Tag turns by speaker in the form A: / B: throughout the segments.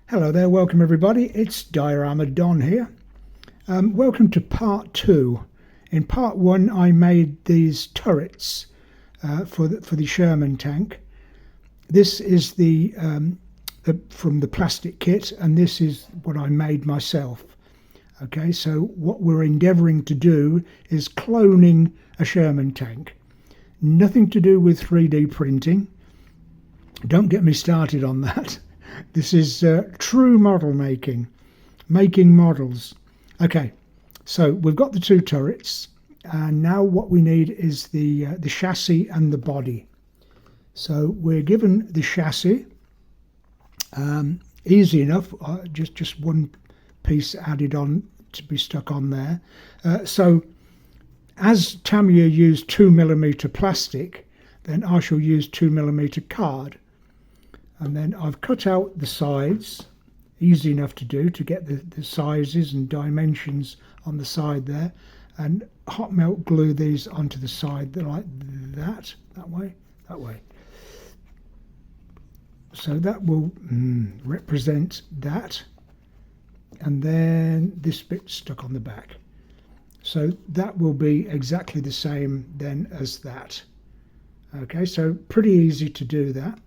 A: Hello there, welcome everybody, it's Diorama Don here. Welcome to part 2. In part 1 I made these turrets for the Sherman tank. This is from the plastic kit, and this is what I made myself. Okay, so what we're endeavouring to do is cloning a Sherman tank. Nothing to do with 3D printing. Don't get me started on that. This is true model making models. Okay, so we've got the two turrets, and now what we need is the chassis and the body. So we're given the chassis, easy enough, just one piece added on to be stuck on there. So as Tamiya used 2mm plastic, then I shall use 2mm card. And then I've cut out the sides, easy enough to do, to get the sizes and dimensions on the side there, and hot melt glue these onto the side like that way. So that will represent that, and then this bit stuck on the back. So that will be exactly the same then as that. Okay, so pretty easy to do that.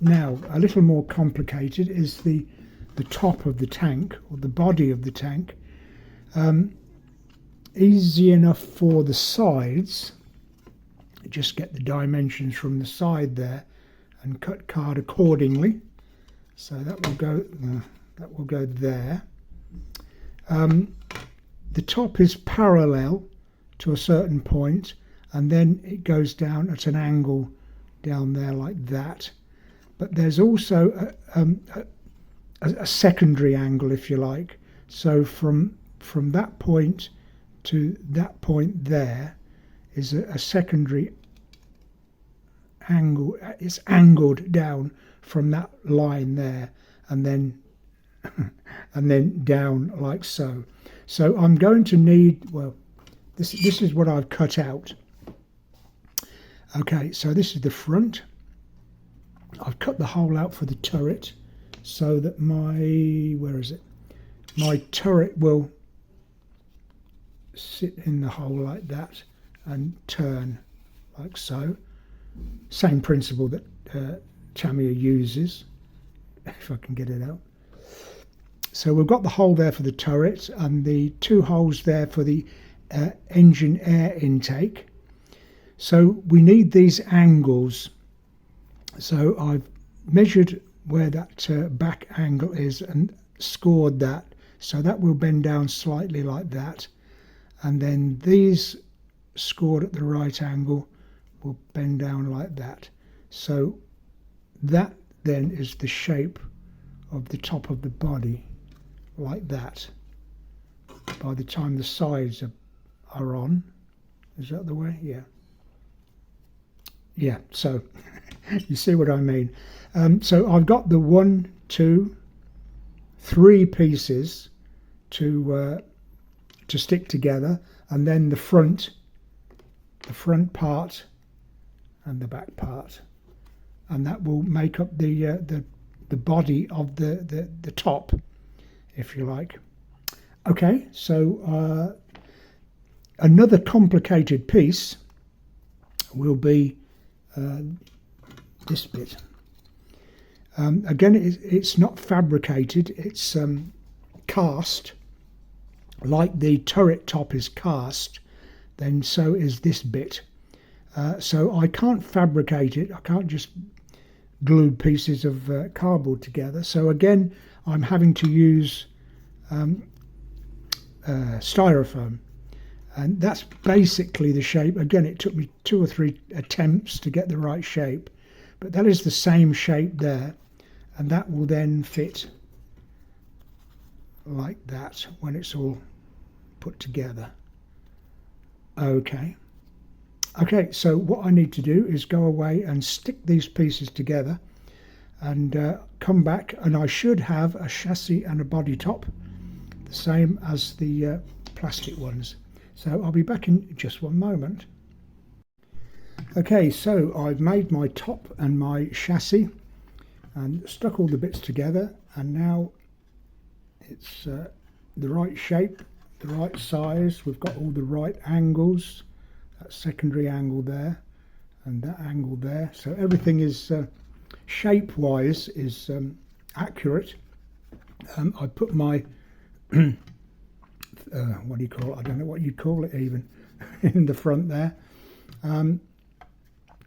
A: Now, a little more complicated is the top of the tank, or the body of the tank. Easy enough for the sides. Just get the dimensions from the side there and cut card accordingly. So that will go there. The top is parallel to a certain point, and then it goes down at an angle down there like that. But there's also a secondary angle, if you like. So from that point to that point there is a secondary angle. It's angled down from that line there, and then and then down like so. So I'm going to need, well, this is what I've cut out. Okay, so this is the front. I've cut the hole out for the turret so that my turret will sit in the hole like that and turn like so. Same principle that Tamiya uses, if I can get it out. So we've got the hole there for the turret and the two holes there for the engine air intake. So we need these angles. So I've measured where that back angle is and scored that. So that will bend down slightly like that. And then these scored at the right angle will bend down like that. So that then is the shape of the top of the body, like that. By the time the sides are on. Is that the way? Yeah. Yeah, so you see what I mean. So I've got the 1, 2, 3 pieces to stick together, and then the front part and the back part, and that will make up the body of the top, if you like. Okay, so another complicated piece will be this bit. Again, it's not fabricated, it's cast. Like the turret top is cast, then so is this bit. So I can't fabricate it, I can't just glue pieces of cardboard together. So again, I'm having to use styrofoam. And that's basically the shape. Again, it took me 2 or 3 attempts to get the right shape, but that is the same shape there, and that will then fit like that when it's all put together. Okay, so what I need to do is go away and stick these pieces together and come back, and I should have a chassis and a body top, the same as the plastic ones. So I'll be back in just one moment. Okay, so I've made my top and my chassis, and stuck all the bits together, and now it's the right shape, the right size. We've got all the right angles, that secondary angle there and that angle there, so everything is shape wise is accurate. I put my what do you call it? I don't know what you'd call it even in the front there.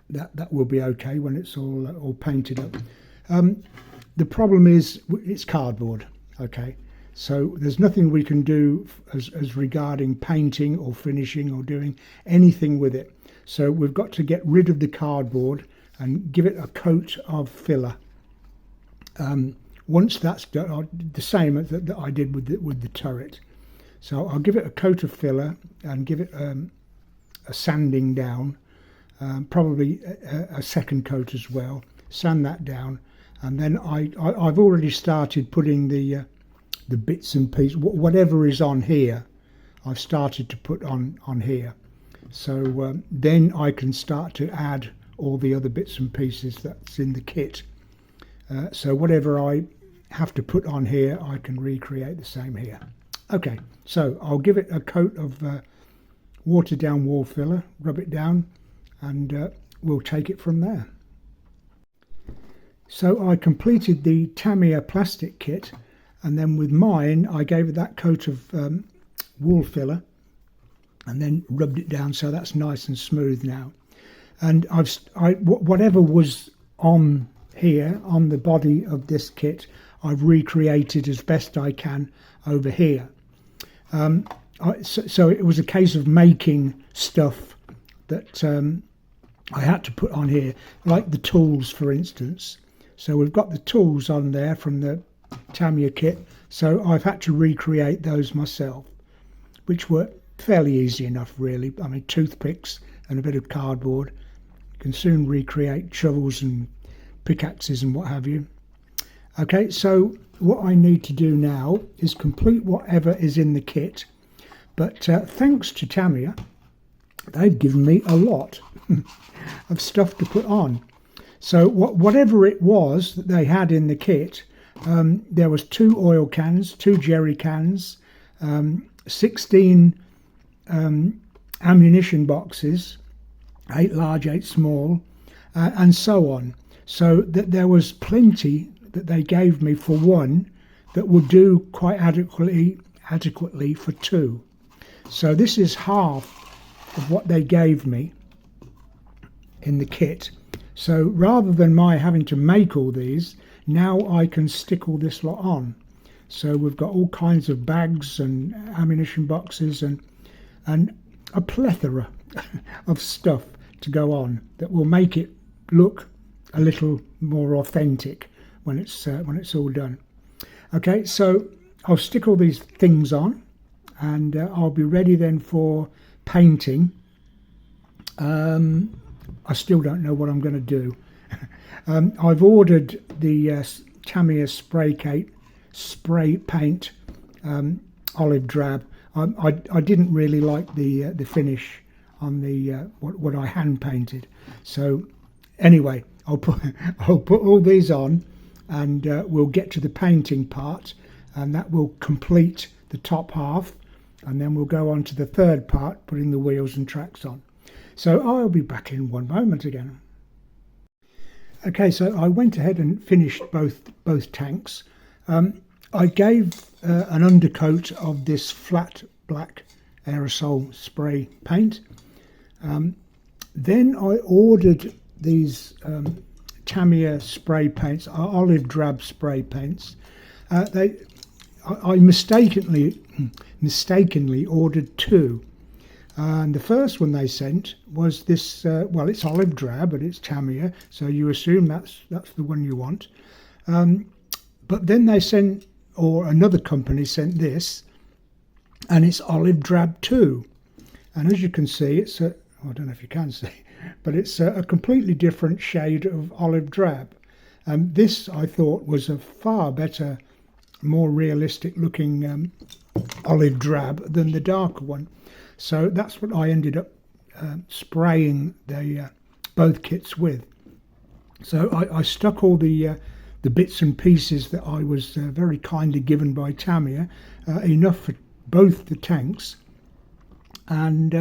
A: That will be okay when it's all painted up. The problem is it's cardboard, okay, so there's nothing we can do as regarding painting or finishing or doing anything with it. So we've got to get rid of the cardboard and give it a coat of filler. Once that's done, the same that I did with the turret. So I'll give it a coat of filler and give it a sanding down, probably a second coat as well. Sand that down, and then I've already started putting the bits and pieces, whatever is on here, I've started to put on here. So then I can start to add all the other bits and pieces that's in the kit. So whatever I have to put on here, I can recreate the same here. Okay, so I'll give it a coat of watered down wall filler, rub it down, and we'll take it from there. So I completed the Tamiya plastic kit, and then with mine I gave it that coat of wall filler and then rubbed it down, so that's nice and smooth now. And whatever was on here on the body of this kit, I've recreated as best I can over here. So it was a case of making stuff that I had to put on here, like the tools, for instance. So we've got the tools on there from the Tamiya kit, so I've had to recreate those myself, which were fairly easy enough, really. I mean, toothpicks and a bit of cardboard. You can soon recreate shovels and pickaxes and what have you. Okay, so what I need to do now is complete whatever is in the kit, but thanks to Tamiya, they've given me a lot of stuff to put on. So whatever it was that they had in the kit, there was 2 oil cans, 2 jerry cans, 16 ammunition boxes, 8 large, 8 small, and so on. So that there was plenty that they gave me for one that would do quite adequately for 2. So this is half of what they gave me in the kit. So rather than my having to make all these, now I can stick all this lot on. So we've got all kinds of bags and ammunition boxes and a plethora of stuff to go on that will make it look a little more authentic when it's all done. Okay, so I'll stick all these things on, and I'll be ready then for painting. I still don't know what I'm going to do. I've ordered the Tamiya spray paint olive drab. I didn't really like the finish on the what I hand painted. So anyway, I'll put all these on, and we'll get to the painting part, and that will complete the top half, and then we'll go on to the third part, putting the wheels and tracks on. So I'll be back in one moment again. Okay, so I went ahead and finished both tanks. I gave an undercoat of this flat black aerosol spray paint. Then I ordered these Tamiya spray paints, olive drab spray paints. I mistakenly ordered 2. And the first one they sent was this, well, it's olive drab, but it's Tamiya, so you assume that's the one you want. But then they sent, or another company sent this, and it's olive drab too. And as you can see, it's I don't know if you can see, but it's a completely different shade of olive drab. And this, I thought, was a far better, more realistic looking olive drab than the darker one. So that's what I ended up spraying both kits with. So I stuck all the the bits and pieces that I was very kindly given by Tamiya, enough for both the tanks, and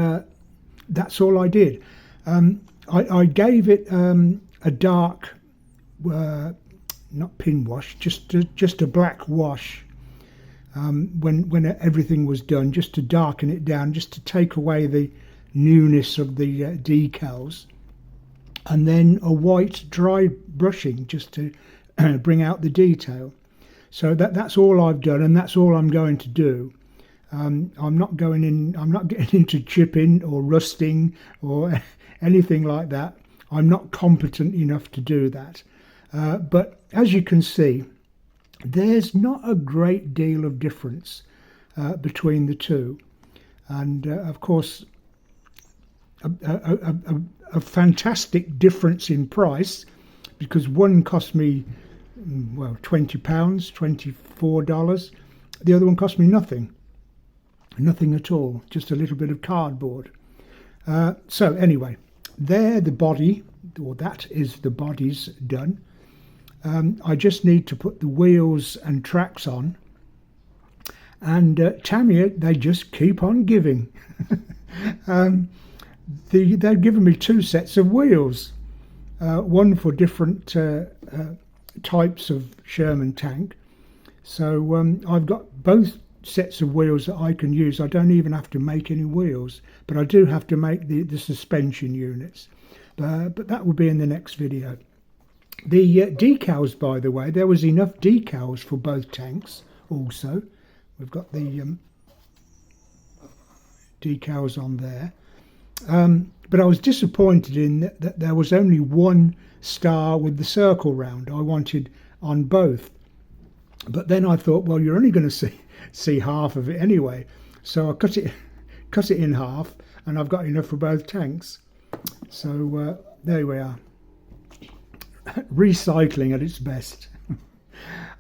A: that's all I did. I gave it a dark, not pin wash, just a black wash when everything was done, just to darken it down, just to take away the newness of the decals, and then a white dry brushing just to bring out the detail. So that's all I've done, and that's all I'm going to do. I'm not getting into chipping or rusting or anything like that. I'm not competent enough to do that. But as you can see, there's not a great deal of difference between the two. And of course, a fantastic difference in price, because one cost me, well, £20, $24. The other one cost me nothing at all, just a little bit of cardboard. So anyway, there the body, or that is the body's done. I just need to put the wheels and tracks on, and Tamiya, they just keep on giving. They've given me 2 sets of wheels, one for different types of Sherman tank. So I've got both sets of wheels that I can use. I don't even have to make any wheels, but I do have to make the suspension units. But that will be in the next video. The decals, by the way, there was enough decals for both tanks also. We've got the decals on there. But I was disappointed in that there was only one star with the circle round. I wanted on both. But then I thought, well, you're only going to see half of it anyway. So I cut it in half, and I've got enough for both tanks. So there we are. Recycling at its best.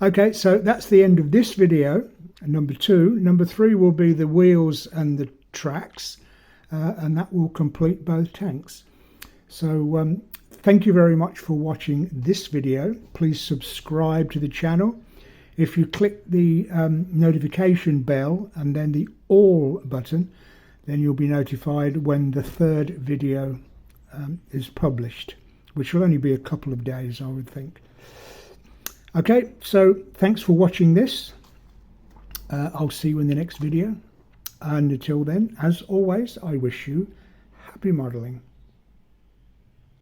A: Okay, so that's the end of this video, number 2. Number 3 will be the wheels and the tracks, and that will complete both tanks. So thank you very much for watching this video. Please subscribe to the channel. If you click the notification bell and then the all button, then you'll be notified when the 3rd video is published, which will only be a couple of days, I would think. Okay, so thanks for watching this. I'll see you in the next video. And until then, as always, I wish you happy modelling.